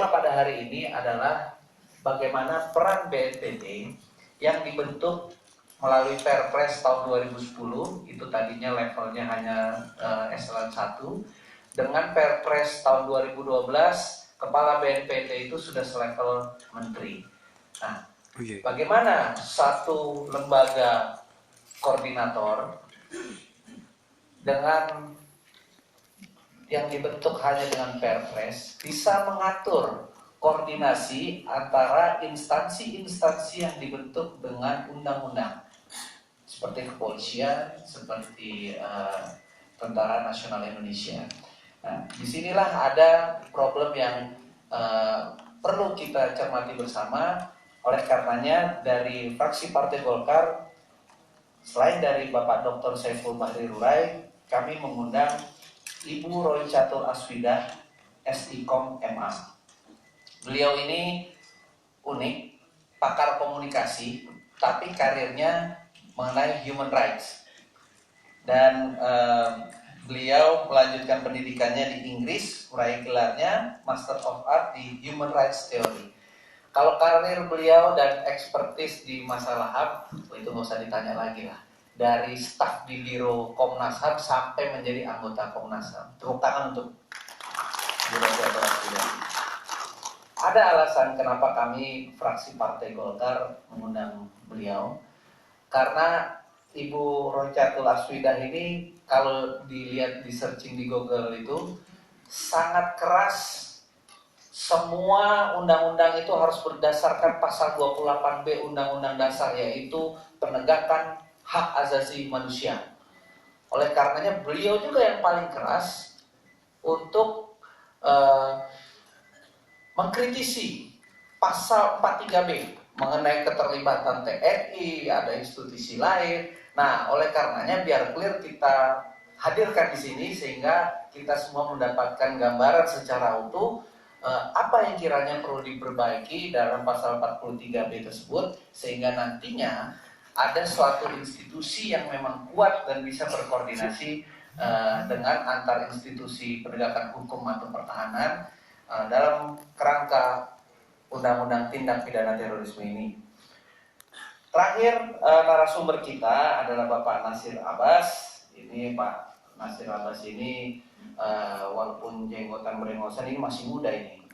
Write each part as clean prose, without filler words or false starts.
tema pada hari ini adalah bagaimana peran BNPT yang dibentuk melalui Perpres tahun 2010, itu tadinya levelnya hanya eselon 1, dengan Perpres tahun 2012, Kepala BNPT itu sudah selevel Menteri. Nah, bagaimana satu lembaga koordinator dengan yang dibentuk hanya dengan Perpres bisa mengatur koordinasi antara instansi-instansi yang dibentuk dengan undang-undang seperti kepolisian, seperti Tentara Nasional Indonesia. Nah, disinilah ada problem yang perlu kita cermati bersama. Oleh karenanya dari fraksi Partai Golkar, selain dari Bapak Dr. Saiful Bahri Rurai, kami mengundang Ibu Roycatul Asfidah, SIKOM MA. Beliau ini unik, pakar komunikasi, tapi karirnya mengenai human rights. Dan beliau melanjutkan pendidikannya di Inggris, meraih gelarnya Master of Art di Human Rights Theory. Kalau karir beliau dan expertise di masalah HAM, itu nggak usah ditanya lagi lah. Dari staf di Biro Komnas HAM sampai menjadi anggota Komnas HAM. Tepuk tangan untuk Bu Roycatul Asfidah. Ada alasan kenapa kami fraksi Partai Golkar mengundang beliau. Karena Ibu Roycatul Asfidah ini kalau dilihat di searching di Google itu sangat keras. Semua undang-undang itu harus berdasarkan pasal 28B Undang-Undang Dasar, yaitu penegakan hak asasi manusia. Oleh karenanya beliau juga yang paling keras untuk mengkritisi pasal 43B mengenai keterlibatan TNI, ada institusi lain. Nah, oleh karenanya biar clear kita hadirkan di sini sehingga kita semua mendapatkan gambaran secara utuh apa yang kiranya perlu diperbaiki dalam pasal 43B tersebut, sehingga nantinya ada suatu institusi yang memang kuat dan bisa berkoordinasi dengan antar institusi penegakan hukum atau pertahanan dalam kerangka Undang-Undang Tindak Pidana Terorisme ini. Terakhir, narasumber kita adalah Bapak Nasir Abbas. Ini Pak Nasir Abbas ini walaupun jenggotan berengosan ini masih muda ini.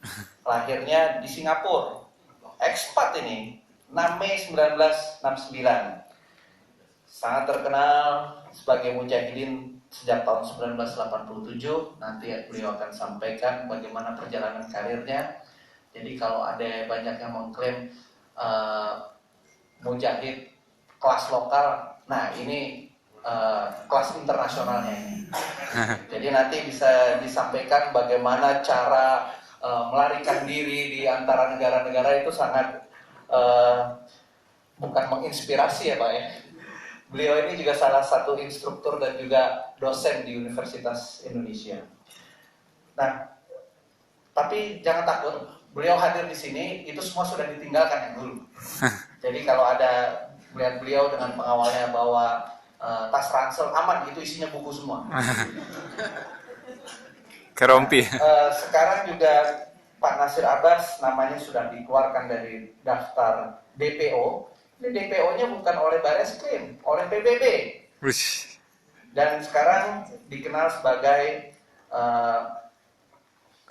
Lahirnya di Singapura, ekspat ini, 6 Mei 1969. Sangat terkenal sebagai mujahidin sejak tahun 1987. Nanti beliau akan sampaikan bagaimana perjalanan karirnya. Jadi kalau ada banyak yang mengklaim mujahid kelas lokal, nah ini kelas internasionalnya ini. Jadi nanti bisa disampaikan bagaimana cara melarikan diri di antara negara-negara itu sangat bukan menginspirasi ya Pak ya. Beliau ini juga salah satu instruktur dan juga dosen di Universitas Indonesia. Nah, tapi jangan takut, beliau hadir di sini itu semua sudah ditinggalkan yang dulu. Jadi kalau ada melihat beliau dengan pengawalnya bawa tas ransel aman, itu isinya buku semua. Kerompi. Sekarang juga Pak Nasir Abbas namanya sudah dikeluarkan dari daftar DPO. Ini DPO-nya bukan oleh Bareskrim, oleh PBB. Dan sekarang dikenal sebagai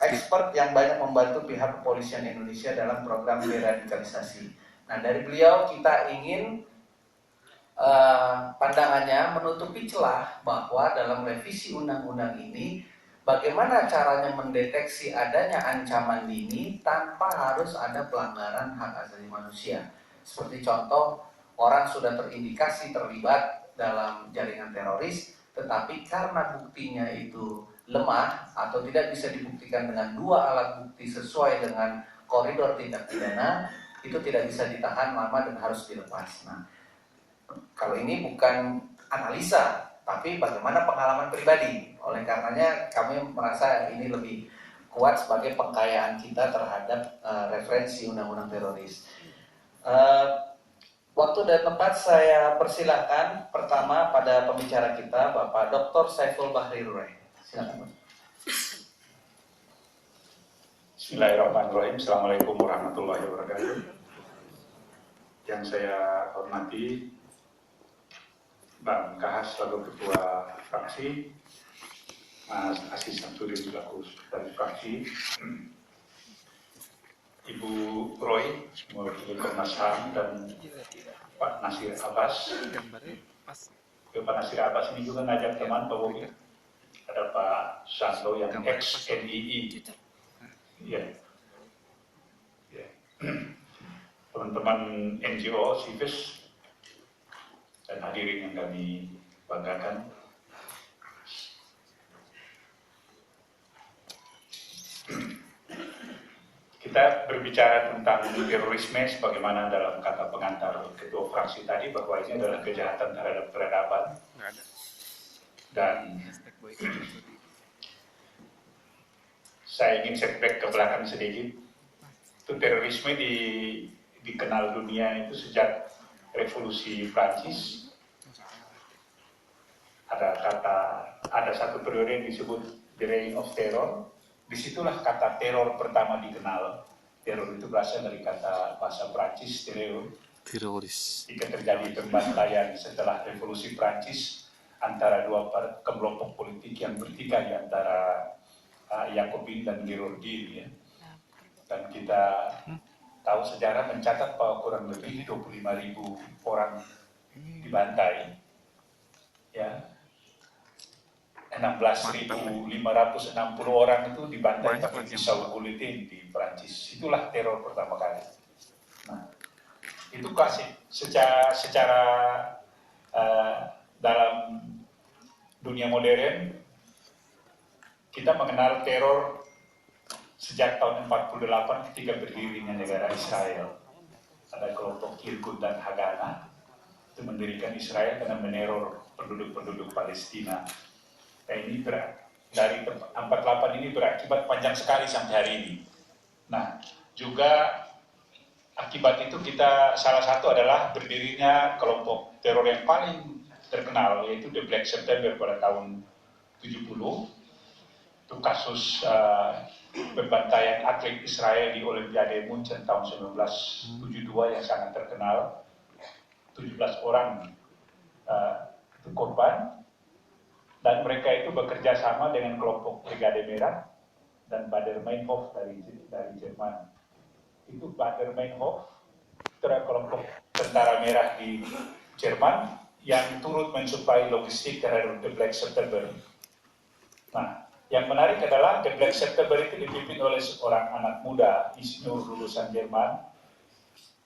expert yang banyak membantu pihak kepolisian Indonesia dalam program deradikalisasi. Nah, dari beliau kita ingin pandangannya menutupi celah bahwa dalam revisi undang-undang ini bagaimana caranya mendeteksi adanya ancaman dini tanpa harus ada pelanggaran hak asasi manusia. Seperti contoh, orang sudah terindikasi terlibat dalam jaringan teroris, tetapi karena buktinya itu lemah atau tidak bisa dibuktikan dengan dua alat bukti sesuai dengan koridor tindak pidana, itu tidak bisa ditahan lama dan harus dilepas. Nah, kalau ini bukan analisa, tapi bagaimana pengalaman pribadi. Oleh karenanya kami merasa ini lebih kuat sebagai pengkayaan kita terhadap referensi undang-undang teroris. Waktu dan tempat saya persilakan pertama pada pembicara kita, Bapak Dr. Saiful Bahri Rurai. Silakan, Pak. Bismillahirrahmanirrahim. Assalamualaikum warahmatullahi wabarakatuh. Yang saya hormati Bang Kahas selaku Ketua Fraksi, Mas Aziz Samsudin selaku dari Fraksi, Ibu Roy mewakili Komnas HAM dan Pak Nasir Abbas. Pak Nasir Abbas ini juga ngajak teman Pak Bobi. Ada Pak Santo yang ex-NII. Ya. Teman-teman NGO, Civis, dan hadirin yang kami banggakan. Kita berbicara tentang terorisme sebagaimana dalam kata pengantar Ketua Fraksi tadi, bahwa ini adalah kejahatan terhadap peradaban. Dan saya ingin setback ke belakang sedikit. Itu terorisme dikenal dunia itu sejak revolusi Prancis. Ada satu periode yang disebut The Reign of Terror. Disitulah kata teror pertama dikenal. Teror itu berasal dari kata bahasa Prancis, teroris. Jika terjadi pembantaian setelah revolusi Prancis antara dua kelompok politik yang bertikai, antara Jacobin dan Girondin, ya. Dan kita tahu sejarah mencatat bahwa kurang lebih 25.000 orang dibantai, ya. 16.560 orang itu dibantai pakai pisau guillotine di Prancis. Itulah teror pertama kali. Nah, itu klasik. Secara dalam dunia modern kita mengenal teror sejak tahun 48 ketika berdirinya negara Israel. Ada kelompok Irgun dan Haganah itu mendirikan Israel dengan meneror penduduk-penduduk Palestina. Nah, ini dari 48 ini berakibat panjang sekali sampai hari ini. Nah, juga akibat itu salah satu adalah berdirinya kelompok teror yang paling terkenal, yaitu The Black September pada tahun 70. Itu kasus pembantaian atlet Israel di Olimpiade Munchen tahun 1972 yang sangat terkenal. 17 orang itu korban. Dan mereka itu bekerja sama dengan kelompok Brigade Merah dan Baader-Meinhof dari Jerman. Itu Baader-Meinhof, itu adalah kelompok tentara merah di Jerman yang turut mensuplai logistik terhadap The Black September. Nah, yang menarik adalah The Black September itu dipimpin oleh seorang anak muda, insinyur lulusan Jerman.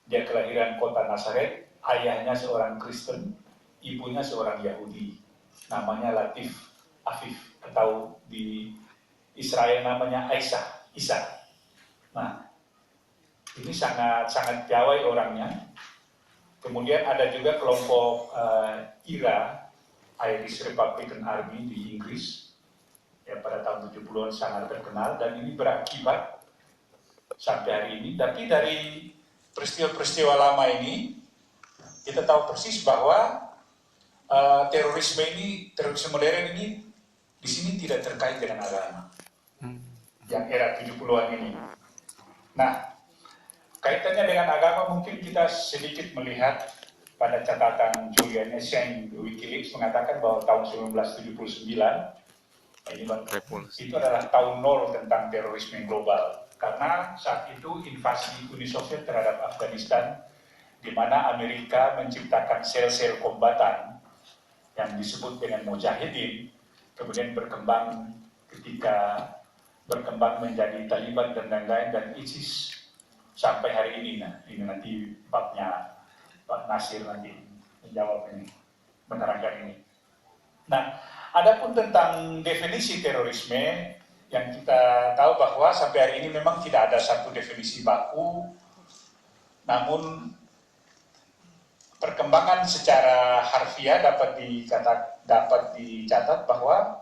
Dia kelahiran kota Nazaret, ayahnya seorang Kristen, ibunya seorang Yahudi. Namanya Latif Afif, atau di Israel namanya Isa. Nah, ini sangat piawai orangnya. Kemudian ada juga kelompok IRA, Irish Republican Army di Inggris, yang pada tahun 70-an sangat terkenal, dan ini berakibat sampai hari ini. Tapi dari peristiwa-peristiwa lama ini, kita tahu persis bahwa terorisme modern ini di sini tidak terkait dengan agama. Yang era 70-an ini. Nah, kaitannya dengan agama mungkin kita sedikit melihat pada catatan Julian Assange WikiLeaks mengatakan bahwa tahun 1979 itu adalah tahun nol tentang terorisme global. Karena saat itu invasi Uni Soviet terhadap Afghanistan, di mana Amerika menciptakan sel-sel kombatan yang disebut dengan Mujahidin, kemudian berkembang menjadi Taliban dan lain-lain, dan ISIS sampai hari ini. Nah, ini nanti babnya Pak Nasir nanti menjawab ini, menerangkan ini. Nah, adapun tentang definisi terorisme, yang kita tahu bahwa sampai hari ini memang tidak ada satu definisi baku, namun perkembangan secara harfiah dapat dicatat bahwa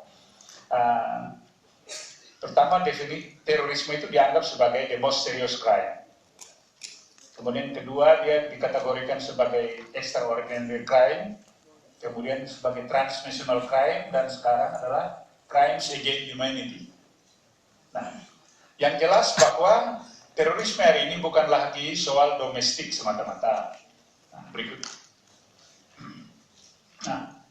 pertama, terorisme itu dianggap sebagai the most serious crime. Kemudian kedua, dia dikategorikan sebagai extraordinary crime, kemudian sebagai transnational crime, dan sekarang adalah crimes against humanity. Nah, Yang jelas bahwa terorisme hari ini bukan lagi soal domestik semata-mata. Nah, berikut. Nah,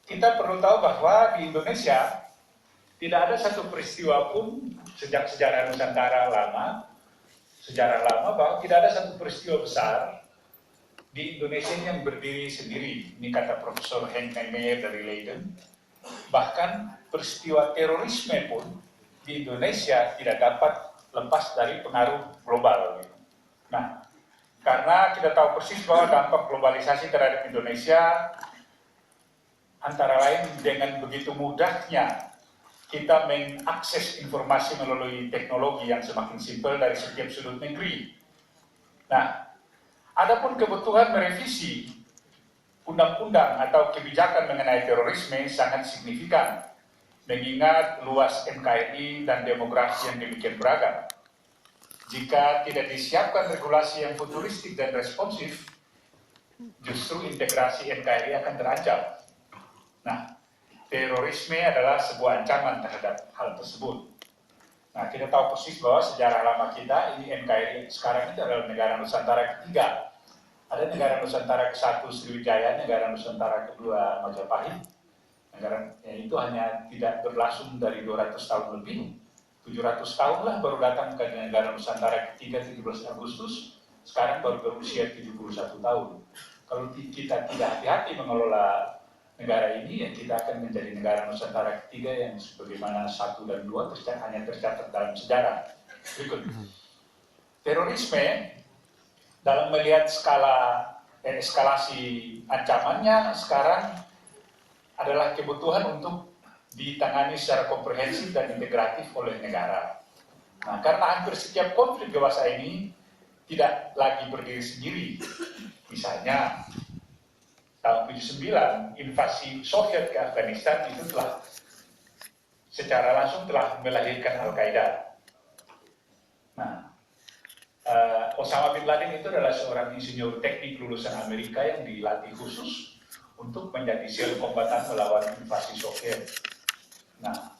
kita perlu tahu bahwa di Indonesia tidak ada satu peristiwa pun sejak sejarah Nusantara lama, bahwa tidak ada satu peristiwa besar di Indonesia yang berdiri sendiri. Ini kata Profesor Henk Niemeyer dari Leiden. Bahkan peristiwa terorisme pun di Indonesia tidak dapat lepas dari pengaruh global. Nah, karena kita tahu persis bahwa dampak globalisasi terhadap Indonesia antara lain dengan begitu mudahnya kita mengakses informasi melalui teknologi yang semakin simpel dari setiap sudut negeri. Nah, adapun kebutuhan merevisi undang-undang atau kebijakan mengenai terorisme sangat signifikan, mengingat luas NKRI dan demografi yang demikian beragam. Jika tidak disiapkan regulasi yang futuristik dan responsif, justru integrasi NKRI akan terancam. Nah, terorisme adalah sebuah ancaman terhadap hal tersebut. Nah, kita tahu persis bahwa sejarah lama kita, ini NKRI sekarang itu adalah negara Nusantara ketiga. Ada negara Nusantara ke-1 Sriwijaya, negara Nusantara kedua Majapahit. Negara itu hanya tidak berlangsung dari 200 tahun lebih. 700 tahun lah baru datang ke negara Nusantara ketiga 17 Agustus. Sekarang baru berusia 71 tahun. Kalau kita tidak hati-hati mengelola negara ini, ya kita akan menjadi negara Nusantara ketiga yang sebagaimana 1 dan 2 hanya tercatat dalam sejarah. Berikut. Terorisme dalam melihat skala dan eskalasi ancamannya sekarang adalah kebutuhan untuk ditangani secara komprehensif dan integratif oleh negara. Nah, karena hampir setiap konflik dewasa ini tidak lagi berdiri sendiri. Misalnya, tahun 79, invasi Soviet ke Afghanistan itu telah secara langsung telah melahirkan Al-Qaeda. Nah, Osama bin Laden itu adalah seorang insinyur teknik lulusan Amerika yang dilatih khusus untuk menjadi sel kombatan melawan invasi Soviet. Nah,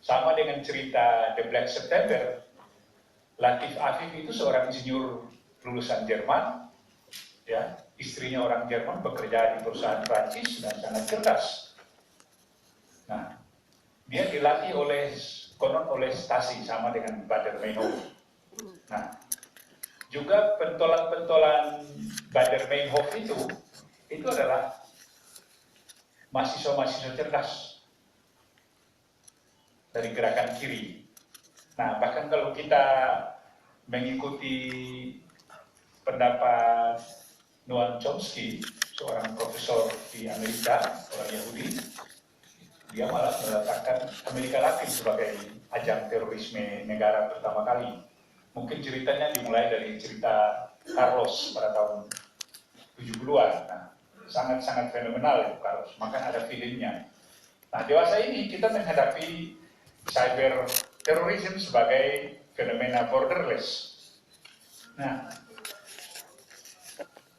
sama dengan cerita The Black September, Latif Afif itu seorang insinyur lulusan Jerman, ya, istrinya orang Jerman, bekerja di perusahaan Prancis dan sangat cerdas. Nah, dia dilatih oleh Stasi sama dengan Baader-Meinhof. Nah, juga pentolan-pentolan Baader-Meinhof itu adalah mahasiswa-mahasiswa cerdas dari gerakan kiri. Nah, bahkan kalau kita mengikuti pendapat Noam Chomsky, seorang profesor di Amerika, orang Yahudi, dia malah meletakkan Amerika Latin sebagai ajang terorisme negara pertama kali. Mungkin ceritanya dimulai dari cerita Carlos pada tahun 70-an. Nah, sangat-sangat fenomenal itu Carlos, maka ada filmnya. Nah, dewasa ini kita menghadapi cyber terrorism sebagai fenomena borderless. Nah,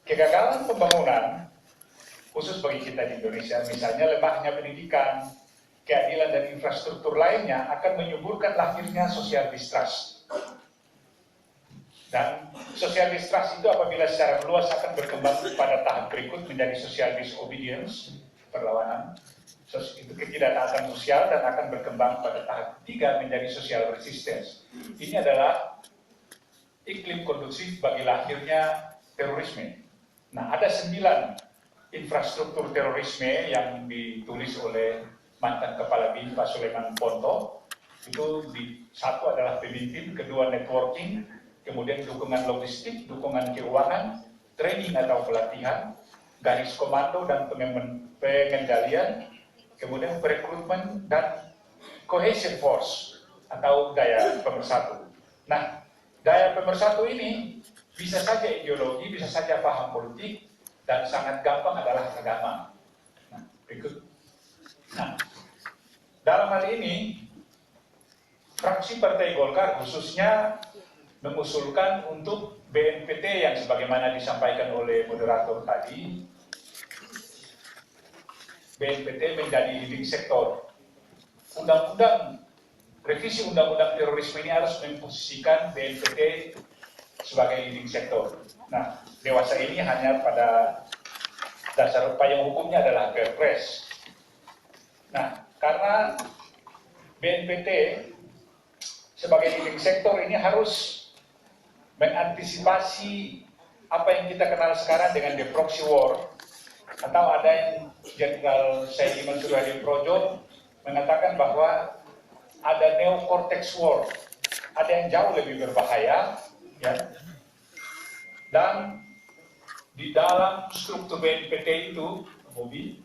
kegagalan pembangunan, khusus bagi kita di Indonesia, misalnya lemahnya pendidikan, keadilan dan infrastruktur lainnya akan menyuburkan lahirnya social distrust. Dan social distrust itu apabila secara luas akan berkembang pada tahap berikut menjadi social disobedience, perlawanan, itu ketidaktaatan sosial, dan akan berkembang pada tahap ketiga menjadi social resistance. Ini adalah iklim kondusif bagi lahirnya terorisme. Nah, ada 9 infrastruktur terorisme yang ditulis oleh mantan Kepala BIN Pak Sulaiman Ponto. Itu satu adalah pemimpin, kedua networking, kemudian dukungan logistik, dukungan keuangan, training atau pelatihan, garis komando dan pengendalian, kemudian perekrutmen dan cohesion force atau daya pemersatu. Nah, daya pemersatu ini bisa saja ideologi, bisa saja paham politik, dan sangat gampang adalah agama. Nah, berikut. Nah, dalam hal ini, fraksi Partai Golkar khususnya mengusulkan untuk BNPT yang sebagaimana disampaikan oleh moderator tadi, BNPT menjadi leading sektor. revisi undang-undang terorisme ini harus memposisikan BNPT sebagai leading sektor. Nah, dewasa ini hanya pada dasar payung hukumnya adalah Perpres. Nah, karena BNPT sebagai leading sektor ini harus mengantisipasi apa yang kita kenal sekarang dengan the proxy war, atau ada yang Jenderal Saidi Mansur Hadi Projo mengatakan bahwa ada neocortex war, ada yang jauh lebih berbahaya, ya. Dan di dalam struktur BNPT itu, Bobby,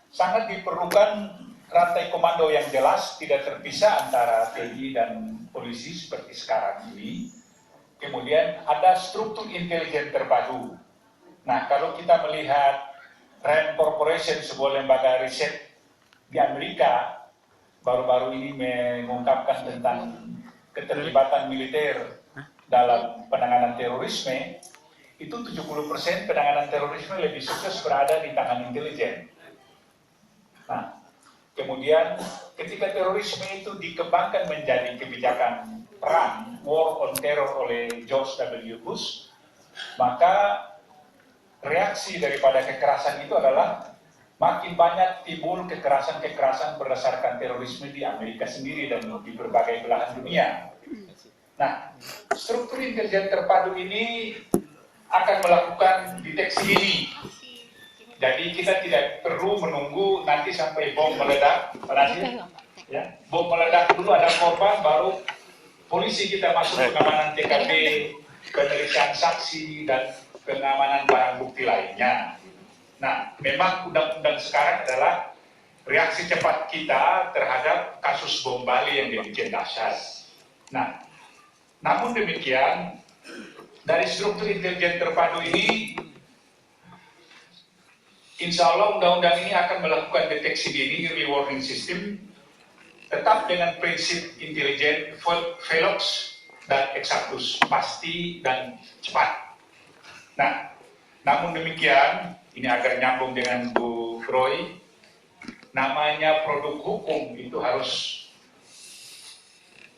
sangat diperlukan rantai komando yang jelas, tidak terpisah antara TNI dan polisi seperti sekarang ini. Kemudian ada struktur intelijen terpadu. Nah, kalau kita melihat Rand Corporation, sebuah lembaga riset di Amerika, baru-baru ini mengungkapkan tentang keterlibatan militer dalam penanganan terorisme, itu 70% penanganan terorisme lebih sukses berada di tangan intelijen. Nah, kemudian ketika terorisme itu dikembangkan menjadi kebijakan perang, war on terror oleh George W. Bush, maka reaksi daripada kekerasan itu adalah makin banyak timbul kekerasan-kekerasan berdasarkan terorisme di Amerika sendiri dan di berbagai belahan dunia. Nah, struktur intelijen terpadu ini akan melakukan deteksi dini. Jadi kita tidak perlu menunggu nanti sampai bom meledak, ya. Bom meledak dulu ada korban, baru polisi kita masuk pengamanan TKP, pemeriksaan saksi dan pengamanan barang bukti lainnya. Nah, memang undang-undang sekarang adalah reaksi cepat kita terhadap kasus bom Bali yang demikian dahsyat. Nah, namun demikian, dari struktur intelijen terpadu ini, insya Allah undang-undang ini akan melakukan deteksi dini, early warning system, tetap dengan prinsip intelijen, velox dan exactus, pasti dan cepat. Nah, namun demikian, ini agar nyambung dengan Bu Roy, namanya produk hukum itu harus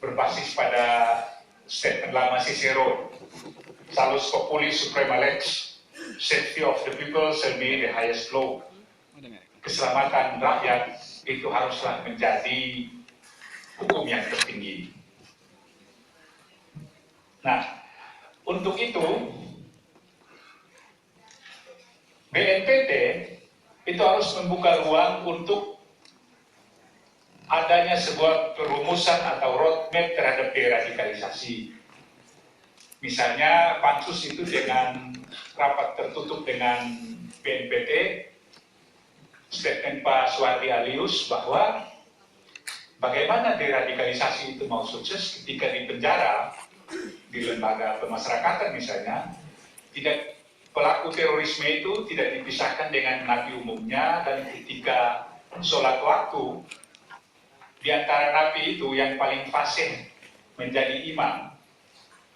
berbasis pada statement lama Cicero, Salus Populi Suprema Lex, safety of the people shall be the highest law. Keselamatan rakyat itu haruslah menjadi hukum yang tertinggi. Nah, untuk itu BNPT itu harus membuka ruang untuk adanya sebuah perumusan atau roadmap terhadap deradikalisasi. Misalnya Pansus itu dengan rapat tertutup dengan BNPT, statement Pak Suhardi Alius bahwa bagaimana deradikalisasi itu mau sukses ketika di penjara, di lembaga pemasyarakatan misalnya, tidak, pelaku terorisme itu tidak dipisahkan dengan napi umumnya, dan ketika sholat waktu, di antara napi itu yang paling fasih menjadi imam,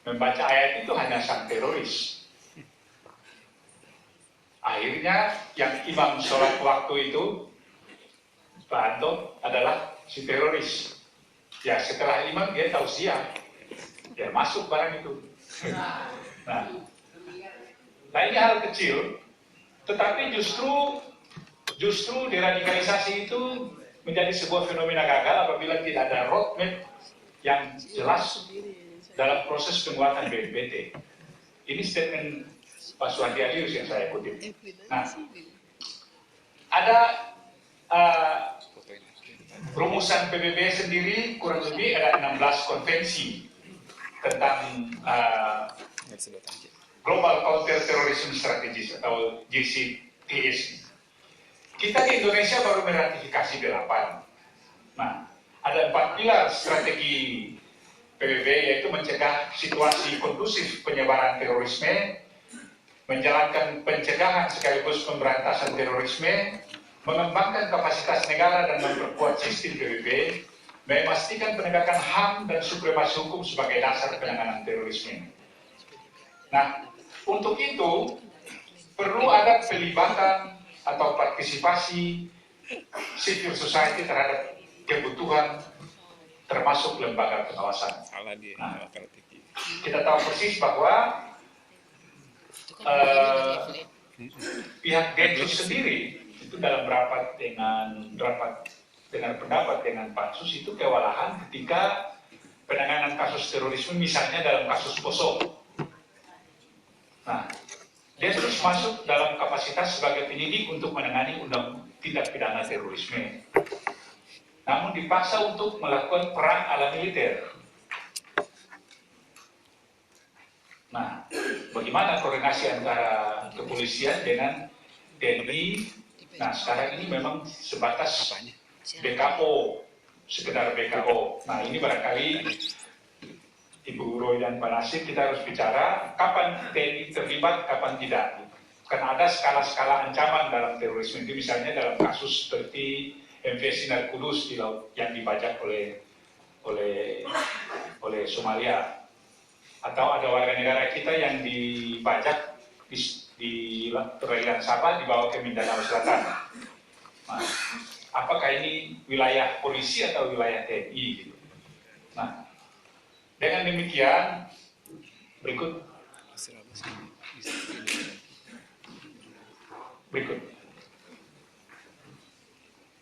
membaca ayat itu hanya sang teroris. Akhirnya yang imam sholat waktu itu, Pak Anto, adalah si teroris. Ya setelah imam dia tahu siap, dia masuk barang itu. Nah ini hal kecil, tetapi justru deradikalisasi itu menjadi sebuah fenomena gagal apabila tidak ada roadmap yang jelas dalam proses penguatan BNPT. Ini statement Pak Suhardi Alius yang saya kutip. Nah, ada rumusan PBB sendiri, kurang lebih ada 16 konvensi tentang Global Counter Terrorism Strategies atau GCTS. Kita di Indonesia baru meratifikasi 8. Nah, ada 4 pilar strategi PBB, yaitu mencegah situasi kondusif penyebaran terorisme, menjalankan pencegahan sekaligus pemberantasan terorisme, mengembangkan kapasitas negara dan memperkuat sistem PBB, memastikan penegakan HAM dan supremasi hukum sebagai dasar penanganan terorisme. Nah, untuk itu perlu ada pelibatan atau partisipasi civil society terhadap kebutuhan termasuk lembaga pengawasan. Nah, kita tahu persis bahwa pihak Densus sendiri itu dalam rapat dengan pendapat dengan Pansus itu kewalahan ketika penanganan kasus terorisme, misalnya dalam kasus Poso. Nah, Densus masuk dalam kapasitas sebagai penyidik untuk menangani tindak pidana terorisme, namun dipaksa untuk melakukan perang ala militer. Nah, bagaimana koordinasi antara kepolisian dengan TNI? Nah, sekarang ini memang sebatas BKO, sekedar BKO. Nah, ini barangkali Ibu Roy dan Pak Nasir, kita harus bicara kapan TNI terlibat, kapan tidak. Karena ada skala-skala ancaman dalam terorisme itu, misalnya dalam kasus seperti MV Sinar Kudus di laut yang dibajak oleh Somalia. Atau ada warga negara kita yang dibajak di perairan Sabah dibawa ke Mindanao Selatan. Nah, apakah ini wilayah polisi atau wilayah TNI? Gitu. Nah, dengan demikian berikut.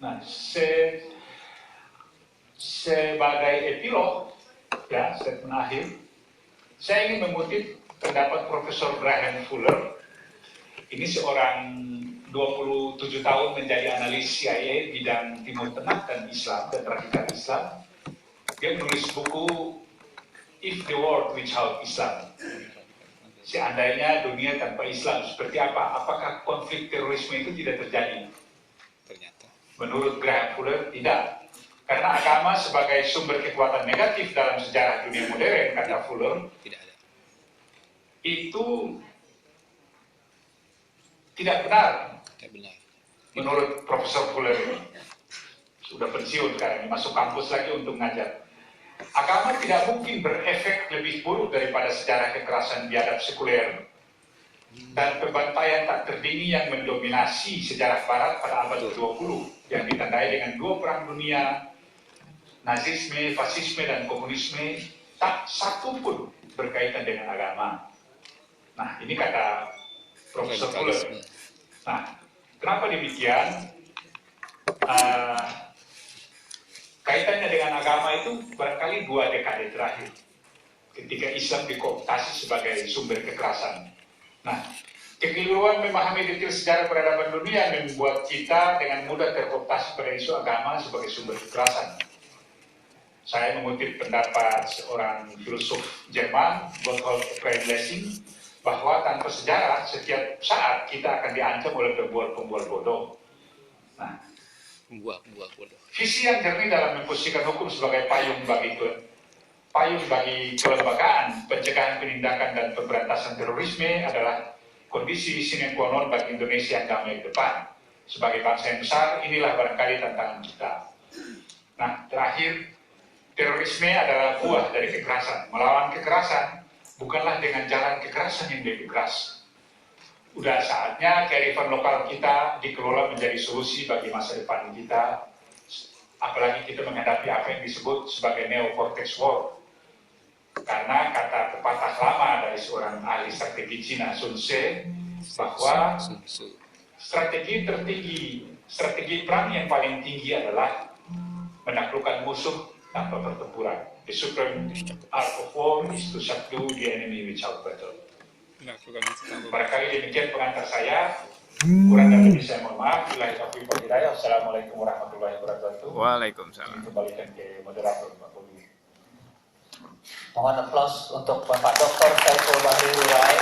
Nah, sebagai epilog, ya, statement akhir, saya ingin mengutip pendapat Profesor Graham Fuller. Ini seorang 27 tahun menjadi analis CIA bidang Timur Tengah dan Islam dan radikal Islam. Dia menulis buku If the World Without Islam. Seandainya dunia tanpa Islam seperti apa? Apakah konflik terorisme itu tidak terjadi? Ternyata. Menurut Graham Fuller, tidak. Karena agama sebagai sumber kekuatan negatif dalam sejarah dunia modern, kata Fuller, Tidak ada. Itu tidak benar. Tidak benar. Menurut Profesor Fuller ini. Sudah pensiun sekarang, masuk kampus lagi untuk ngajar. Agama tidak mungkin berefek lebih buruk daripada sejarah kekerasan biadab sekuler dan pembantaian tak terdini yang mendominasi sejarah Barat pada abad ke-20 yang ditandai dengan 2 perang dunia, Nazisme, fasisme, dan komunisme, tak satu pun berkaitan dengan agama. Nah, ini kata Profesor Fuller. Nah, kenapa demikian? Kaitannya dengan agama itu barangkali 2 dekade terakhir, ketika Islam dikooptasi sebagai sumber kekerasan. Nah, kekeliruan memahami detail sejarah peradaban dunia membuat kita dengan mudah terkooptasi pada isu agama sebagai sumber kekerasan. Saya mengutip pendapat seorang filsuf Jerman, Gotthold Lessing, bahwa tanpa sejarah, setiap saat kita akan diancam oleh pembual-pembual bodoh. Nah, Buah bodoh. visi yang jernih dalam memposisikan hukum sebagai payung bagi kelembagaan, pencegahan penindakan dan pemberantasan terorisme adalah kondisi sine qua non bagi Indonesia yang damai ke depan. Sebagai bangsa yang besar, inilah barangkali tantangan kita. Nah, terakhir, terorisme adalah buah dari kekerasan. Melawan kekerasan bukanlah dengan jalan kekerasan yang lebih keras. Udah saatnya kearifan lokal kita dikelola menjadi solusi bagi masa depan kita. Apalagi kita menghadapi apa yang disebut sebagai Neo-Cortex War. Karena kata pepatah lama dari seorang ahli strategi Cina, Sun Tzu, bahwa strategi perang yang paling tinggi adalah menaklukkan musuh tanpa pertempuran. The supreme art of war is to subdue the enemy without battle. Barangkali demikian pengantar saya. Kurang dan lebih saya mohon maaf. Billahi taufiq wal hidayah. Assalamualaikum warahmatullahi wabarakatuh. Waalaikumsalam. Kembalikan ke moderator Pak Bobi. Mohon aplaus untuk Bapak Dr. Saiful Bahri Hurai.